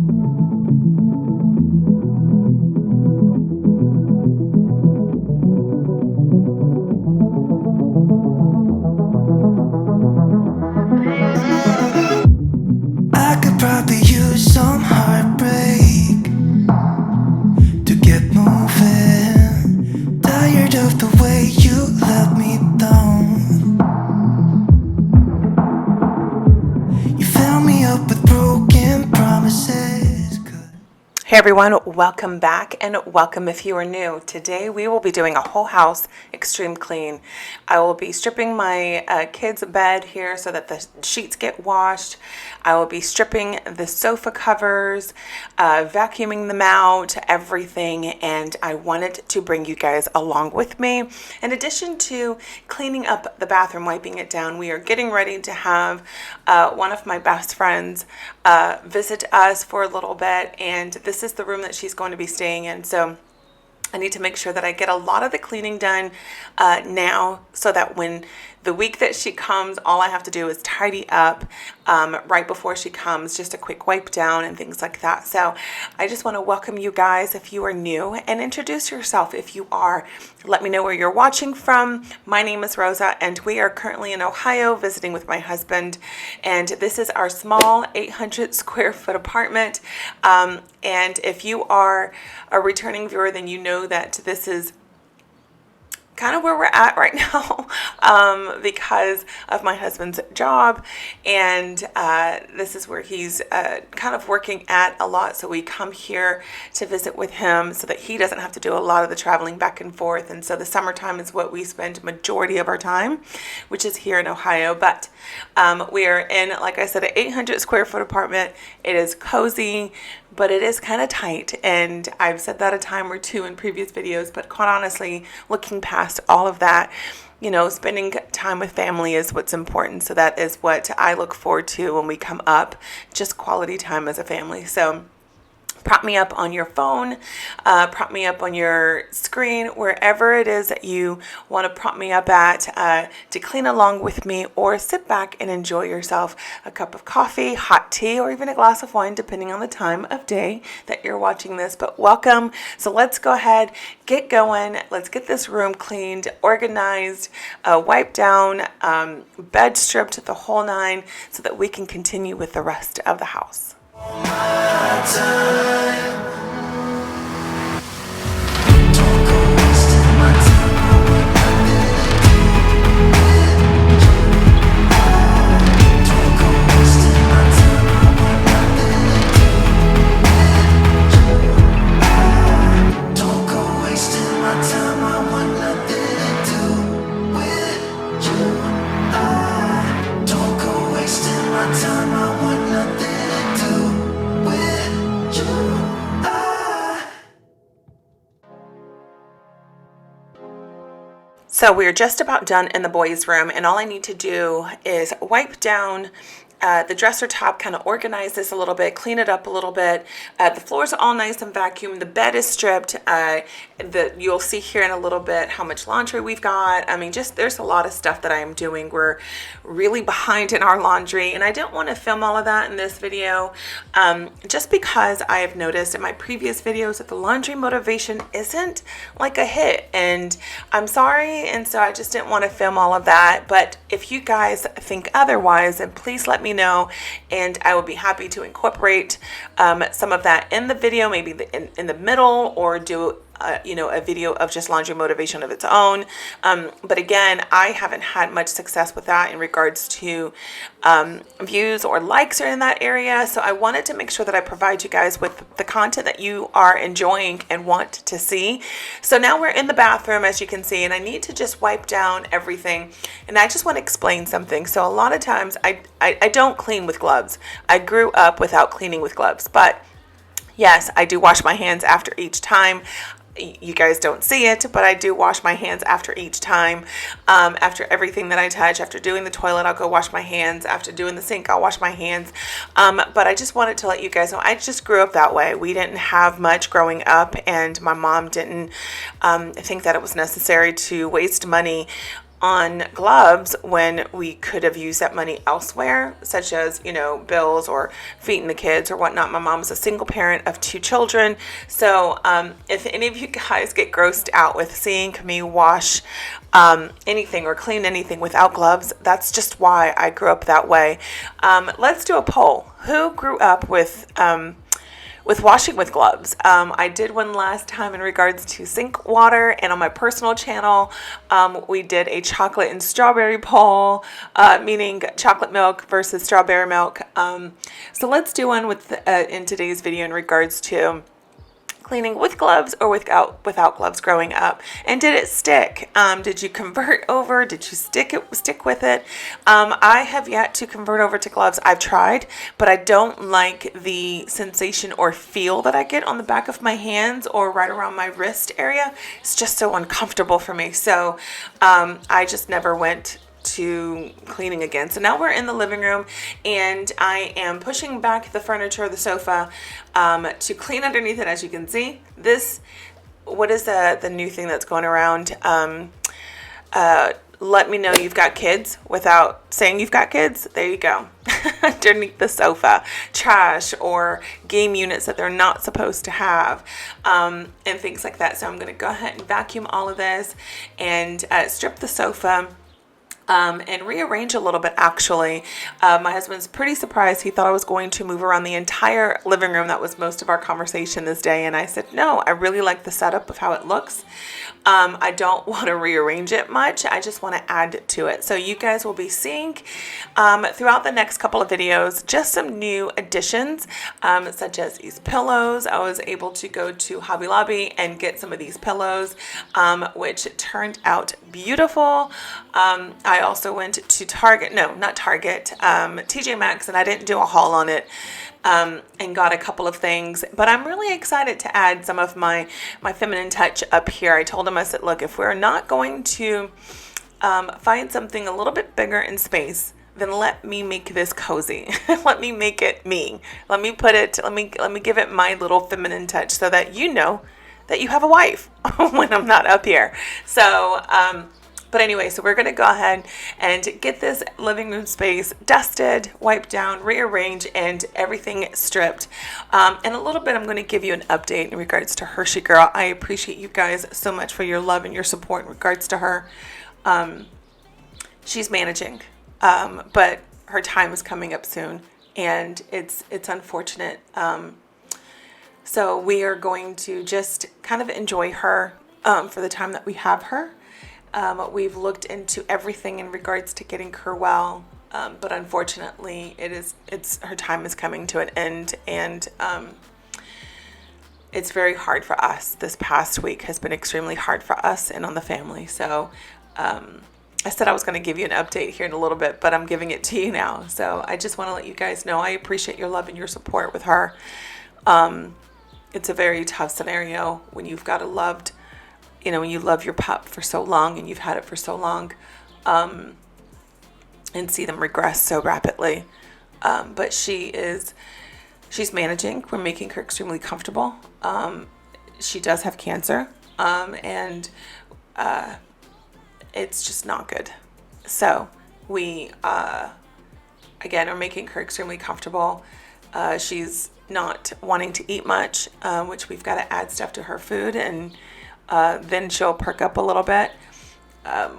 I could probably use some heartbreak to get moving. Tired of the way you let me down. You fill me up with broken promises. Hey everyone, welcome back and welcome if you are new. Today we will be doing a whole house extreme clean. I will be stripping my kids' bed here so that the sheets get washed. I will be stripping the sofa covers, vacuuming them out, everything, and I wanted to bring you guys along with me. In addition to cleaning up the bathroom, wiping it down, we are getting ready to have one of my best friends visit us for a little bit, and this is the room that she's going to be staying in. So I need to make sure that I get a lot of the cleaning done now so that when the week that she comes, all I have to do is tidy up right before she comes, just a quick wipe down and things like that. So I just want to welcome you guys if you are new and introduce yourself if you are. Let me know where you're watching from. My name is Rosa and we are currently in Ohio visiting with my husband. And this is our small 800 square foot apartment. And if you are a returning viewer, then you know that this is kind of where we're at right now because of my husband's job, and this is where he's kind of working at a lot, so we come here to visit with him so that he doesn't have to do a lot of the traveling back and forth. And so the summertime is what we spend majority of our time, which is here in Ohio. But we are in, like I said, an 800 square foot apartment. It is cozy, but it is kind of tight, and I've said that a time or two in previous videos, but quite honestly, looking past all of that, you know, spending time with family is what's important. So that is what I look forward to when we come up, just quality time as a family. So prop me up on your phone, prop me up on your screen, wherever it is that you want to prop me up at to clean along with me, or sit back and enjoy yourself a cup of coffee, hot tea, or even a glass of wine, depending on the time of day that you're watching this. But welcome. So let's go ahead, get going. Let's get this room cleaned, organized, wiped down, bed stripped, the whole nine, so that we can continue with the rest of the house. My time. So we're just about done in the boys' room, and all I need to do is wipe down the dresser top, kind of organize this a little bit, clean it up a little bit. The floors are all nice and vacuumed. The bed is stripped. You'll see here in a little bit how much laundry we've got. I mean, just there's a lot of stuff that I am doing. We're really behind in our laundry, and I didn't want to film all of that in this video just because I have noticed in my previous videos that the laundry motivation isn't like a hit, and I'm sorry, and so I just didn't want to film all of that. But if you guys think otherwise, then please let me know, and I will be happy to incorporate some of that in the video, maybe in the middle, or do a video of just laundry motivation of its own. But again, I haven't had much success with that in regards to views or likes are in that area. So I wanted to make sure that I provide you guys with the content that you are enjoying and want to see. So now we're in the bathroom, as you can see, and I need to just wipe down everything. And I just want to explain something. So a lot of times I don't clean with gloves. I grew up without cleaning with gloves, but yes, I do wash my hands after each time. You guys don't see it, but I do wash my hands after each time. After everything that I touch, after doing the toilet, I'll go wash my hands. After doing the sink, I'll wash my hands. But I just wanted to let you guys know, I just grew up that way. We didn't have much growing up, and my mom didn't think that it was necessary to waste money on gloves when we could have used that money elsewhere, such as, bills or feeding the kids or whatnot. My mom's a single parent of 2 children. So if any of you guys get grossed out with seeing me wash anything or clean anything without gloves, that's just why I grew up that way. Let's do a poll. Who grew up with washing with gloves? I did one last time in regards to sink water, and on my personal channel, we did a chocolate and strawberry poll, meaning chocolate milk versus strawberry milk. So let's do one in today's video in regards to cleaning with gloves or without gloves growing up, and did it stick? Did you convert over? Did you stick with it? I have yet to convert over to gloves. I've tried, but I don't like the sensation or feel that I get on the back of my hands or right around my wrist area. It's just so uncomfortable for me. So I just never went to cleaning again. So now we're in the living room, and I am pushing back the furniture, the sofa, to clean underneath it. As you can see, what is the new thing that's going around? Let me know you've got kids without saying you've got kids. There you go. Underneath the sofa, trash or game units that they're not supposed to have, and things like that. So I'm going to go ahead and vacuum all of this and strip the sofa. And rearrange a little bit, actually. My husband's pretty surprised. He thought I was going to move around the entire living room. That was most of our conversation this day. And I said, no, I really like the setup of how it looks. I don't want to rearrange it much. I just want to add to it. So you guys will be seeing throughout the next couple of videos just some new additions, such as these pillows. I was able to go to Hobby Lobby and get some of these pillows, which turned out beautiful. I also went to TJ Maxx, and I didn't do a haul on it, and got a couple of things, but I'm really excited to add some of my feminine touch up here. I told him, I said, look, if we're not going to find something a little bit bigger in space, then let me make this cozy. Let me make it me. Let me give it my little feminine touch so that you know that you have a wife when I'm not up here. So, but anyway, so we're going to go ahead and get this living room space dusted, wiped down, rearranged, and everything stripped. In a little bit, I'm going to give you an update in regards to Hershey Girl. I appreciate you guys so much for your love and your support in regards to her. She's managing, but her time is coming up soon, and it's unfortunate. So we are going to just kind of enjoy her for the time that we have her. We've looked into everything in regards to getting her well, but unfortunately, her time is coming to an end, and it's very hard for us. This past week has been extremely hard for us and on the family. So I said I was going to give you an update here in a little bit, but I'm giving it to you now. So I just want to let you guys know I appreciate your love and your support with her. It's a very tough scenario when you've got when you love your pup for so long and you've had it for so long, and see them regress so rapidly. But she's managing. We're making her extremely comfortable. She does have cancer, and it's just not good. So we, again, are making her extremely comfortable. She's not wanting to eat much, which we've got to add stuff to her food, and then she'll perk up a little bit.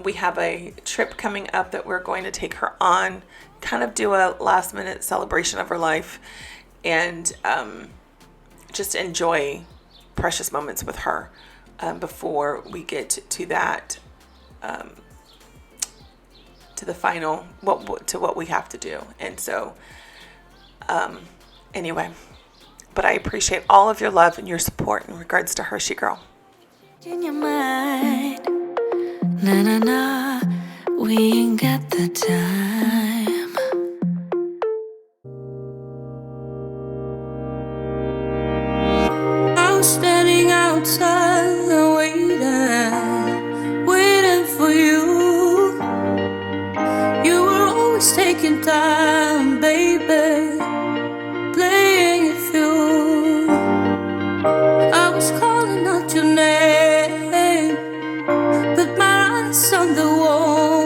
We have a trip coming up that we're going to take her on, kind of do a last minute celebration of her life, and just enjoy precious moments with her before we get to that, to the final, what we have to do. And so anyway, but I appreciate all of your love and your support in regards to Hershey Girl. In your mind, na na na, we ain't got the time. I'm standing outside waiting for you. You were always taking time, baby, playing it through. I was calling out your name, but my eyes on the wall.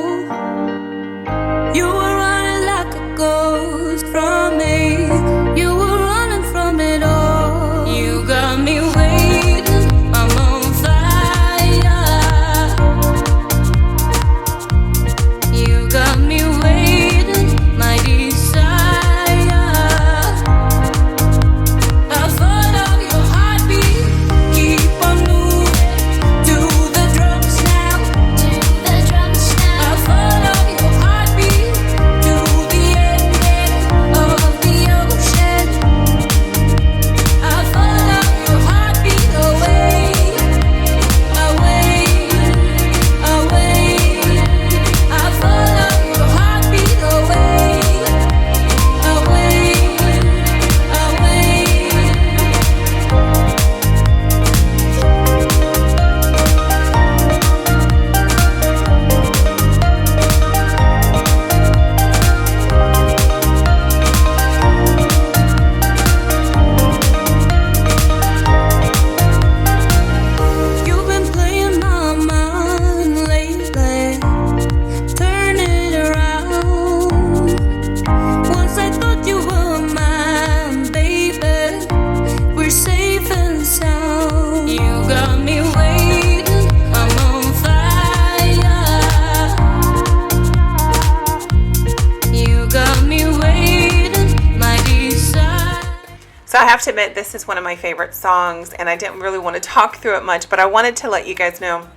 So I have to admit, this is one of my favorite songs, and I didn't really want to talk through it much, but I wanted to let you guys know,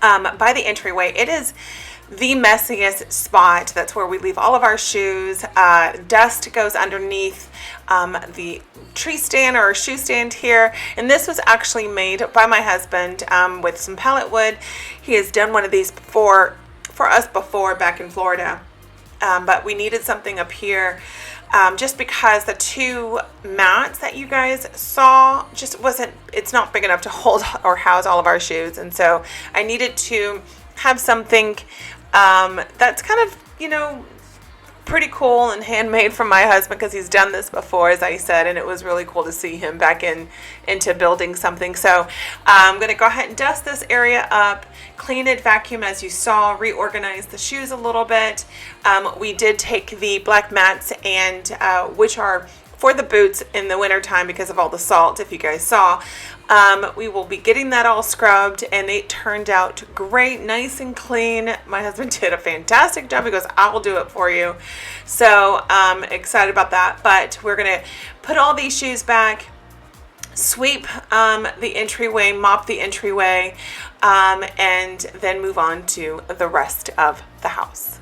by the entryway, it is the messiest spot. That's where we leave all of our shoes. Dust goes underneath the tree stand or shoe stand here, and this was actually made by my husband with some pallet wood. He has done one of these for us before back in Florida, but we needed something up here just because the two mats that you guys saw just it's not big enough to hold or house all of our shoes, and so I needed to have something that's kind of, pretty cool and handmade from my husband, because he's done this before, as I said, and it was really cool to see him back into building something. So I'm going to go ahead and dust this area up, clean it, vacuum as you saw, reorganize the shoes a little bit. We did take the black mats, and which are for the boots in the wintertime because of all the salt, if you guys saw. We will be getting that all scrubbed, and it turned out great, nice and clean. My husband did a fantastic job. He goes, I will do it for you. So I'm excited about that. But we're going to put all these shoes back, sweep the entryway, mop the entryway, and then move on to the rest of the house.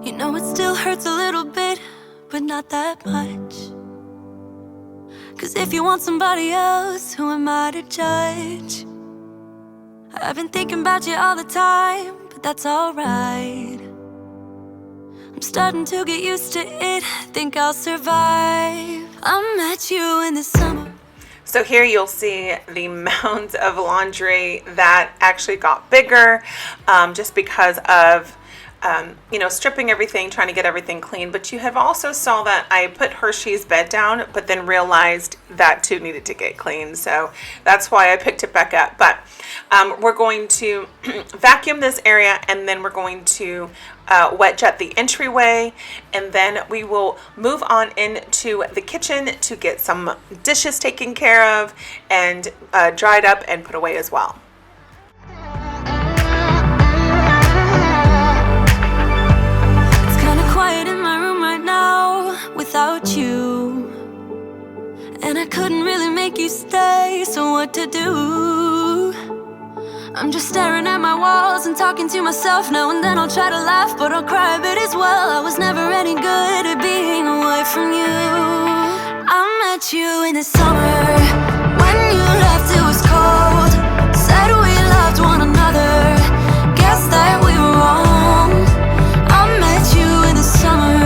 You know it still hurts a little bit, but not that much. 'Cause if you want somebody else, who am I to judge? I've been thinking about you all the time, but that's alright. I'm starting to get used to it, think I'll survive. I met you in the summer. So here you'll see the mounds of laundry that actually got bigger just because of stripping everything, trying to get everything clean. But you have also saw that I put Hershey's bed down, but then realized that too needed to get clean. So that's why I picked it back up. But we're going to vacuum this area, and then we're going to wet jet the entryway, and then we will move on into the kitchen to get some dishes taken care of and dried up and put away as well. Without you, and I couldn't really make you stay, so what to do? I'm just staring at my walls and talking to myself. Now and then I'll try to laugh, but I'll cry a bit as well. I was never any good at being away from you. I met you in the summer, when you left it was cold. Said we loved one another, guess that we were wrong. I met you in the summer,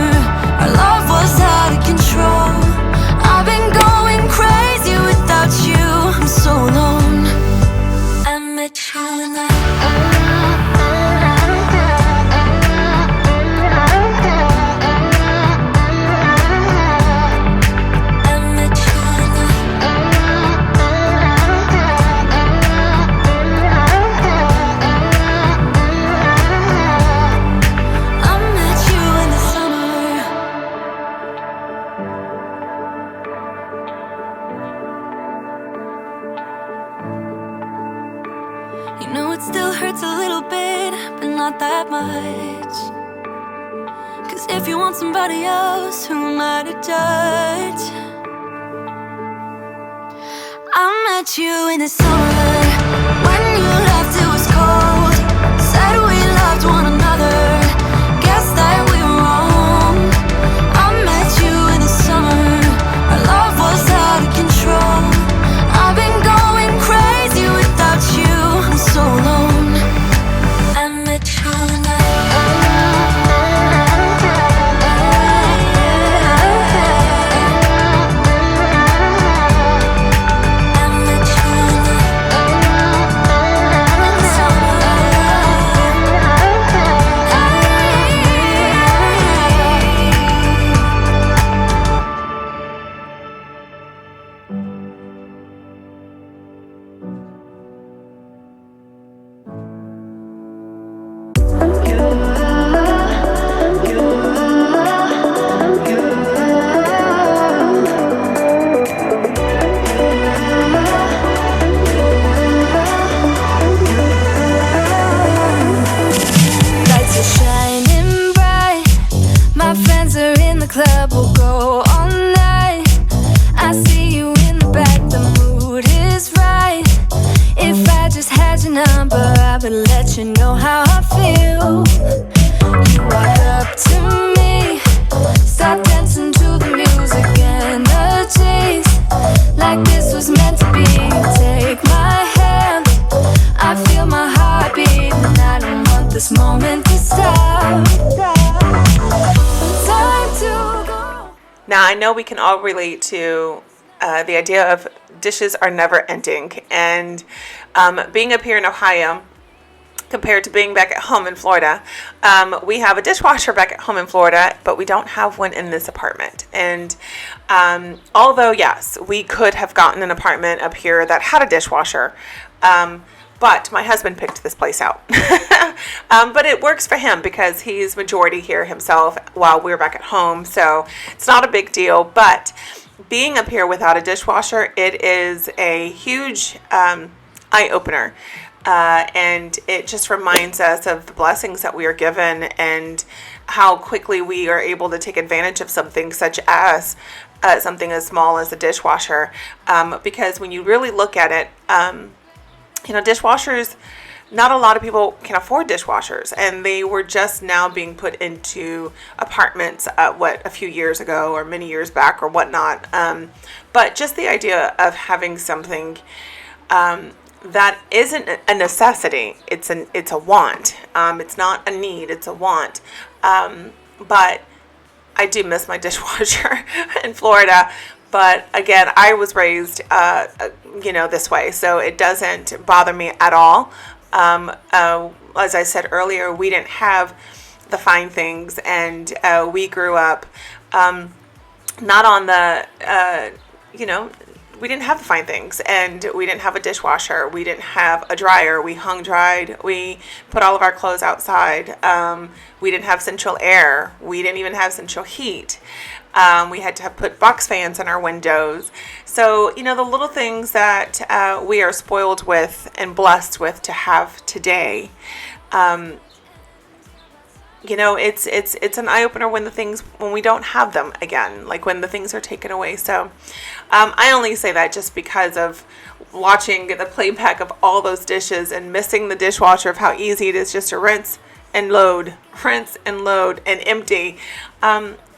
our love was out of control. I've been going crazy without you, I'm so alone. I met you in the that much. 'Cause if you want somebody else, who am I to judge? I met you in the summer, when you left it was cold. Said we loved one another, guess that we were wrong. I met you in the summer, our love was out of control. I've been going crazy without you, I'm so alone. I know we can all relate to the idea of dishes are never ending. And being up here in Ohio, compared to being back at home in Florida, we have a dishwasher back at home in Florida, but we don't have one in this apartment. And although, yes, we could have gotten an apartment up here that had a dishwasher, but my husband picked this place out. But it works for him because he's majority here himself while we're back at home. So it's not a big deal. But being up here without a dishwasher, it is a huge eye-opener. And it just reminds us of the blessings that we are given and how quickly we are able to take advantage of something such as something as small as a dishwasher. Because when you really look at it, dishwashers, not a lot of people can afford dishwashers, and they were just now being put into apartments, a few years ago or many years back or whatnot. But just the idea of having something that isn't a necessity, it's a want. It's not a need, it's a want. But I do miss my dishwasher in Florida. But again, I was raised, this way, so it doesn't bother me at all. As I said earlier, we didn't have the fine things, and we grew up not on the, we didn't have the fine things, and we didn't have a dishwasher. We didn't have a dryer. We hung dried. We put all of our clothes outside. We didn't have central air. We didn't even have central heat. We had to put box fans in our windows. So, the little things that we are spoiled with and blessed with to have today, it's an eye-opener when we don't have them again, like when the things are taken away. So I only say that just because of watching the playback of all those dishes and missing the dishwasher, of how easy it is just to rinse and load and empty.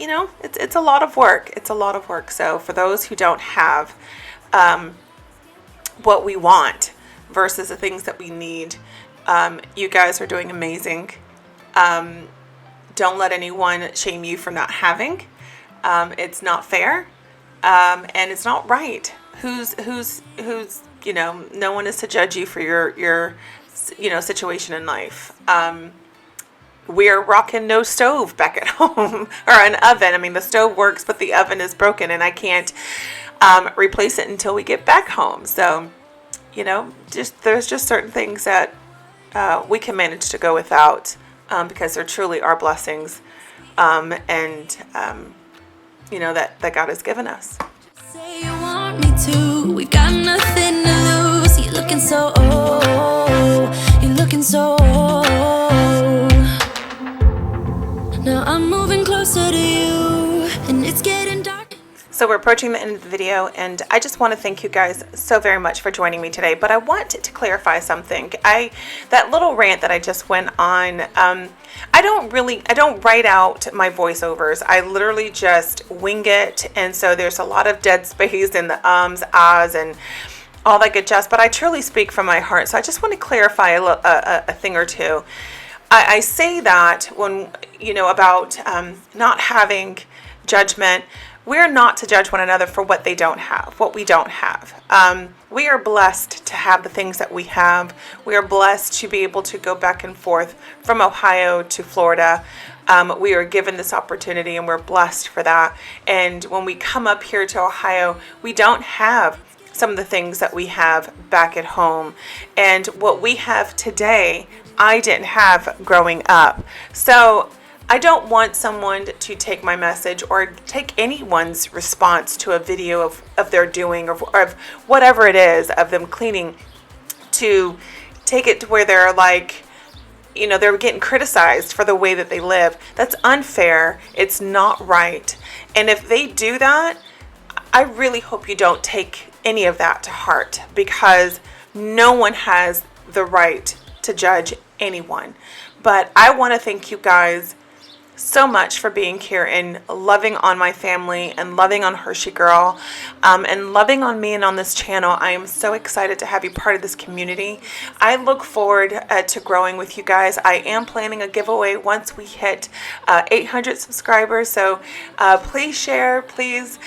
It's a lot of work. It's a lot of work. So for those who don't have what we want versus the things that we need, you guys are doing amazing. Don't let anyone shame you for not having. It's not fair, and it's not right. Who's no one is to judge you for your situation in life. We're rocking no stove back at home, or an oven. I mean, the stove works, but the oven is broken, and I can't replace it until we get back home. So, there's just certain things that we can manage to go without, because there truly are blessings, that God has given us. Say you want me to. We've got nothing to lose. You're looking so old. You're looking so old. Now I'm moving closer to you, and it's getting dark. So we're approaching the end of the video, and I just want to thank you guys so very much for joining me today. But I want to clarify something. That little rant that I just went on, I don't write out my voiceovers. I literally just wing it, and so there's a lot of dead space in the ums, ahs, and all that good jazz. But I truly speak from my heart, so I just want to clarify a thing or two. I say that when, about not having judgment. We're not to judge one another for what we don't have. We are blessed to have the things that we have. We are blessed to be able to go back and forth from Ohio to Florida. We are given this opportunity, and we're blessed for that. And when we come up here to Ohio, we don't have some of the things that we have back at home. And what we have today, I didn't have growing up. So I don't want someone to take my message or take anyone's response to a video of their doing or of whatever it is of them cleaning, to take it to where they're like, they're getting criticized for the way that they live. That's unfair. It's not right. And if they do that, I really hope you don't take any of that to heart, because no one has the right to judge anyone. But I want to thank you guys so much for being here and loving on my family and loving on Hershey Girl, and loving on me and on this channel. I am so excited to have you part of this community. I look forward to growing with you guys. I am planning a giveaway once we hit 800 subscribers, so please share, please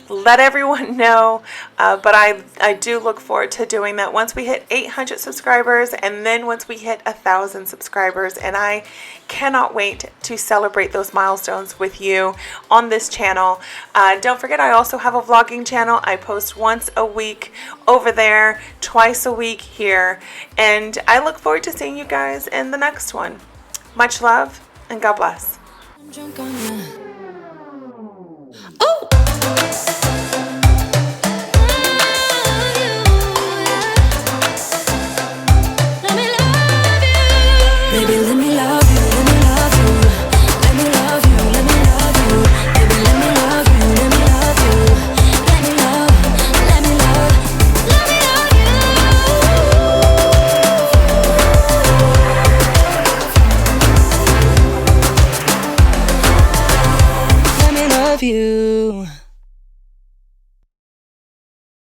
let everyone know, but I do look forward to doing that once we hit 800 subscribers, and then once we hit 1,000 subscribers, and I cannot wait to celebrate those milestones with you on this channel. Don't forget, I also have a vlogging channel. I post once a week over there, twice a week here, and I look forward to seeing you guys in the next one. Much love, and God bless. I'm drunk on you. Oh! Baby, let me love you, let me love you. Let me love you, let me love you. Baby, let me love you, let me love you. Let me love, let me love, let me love you. Let me love you.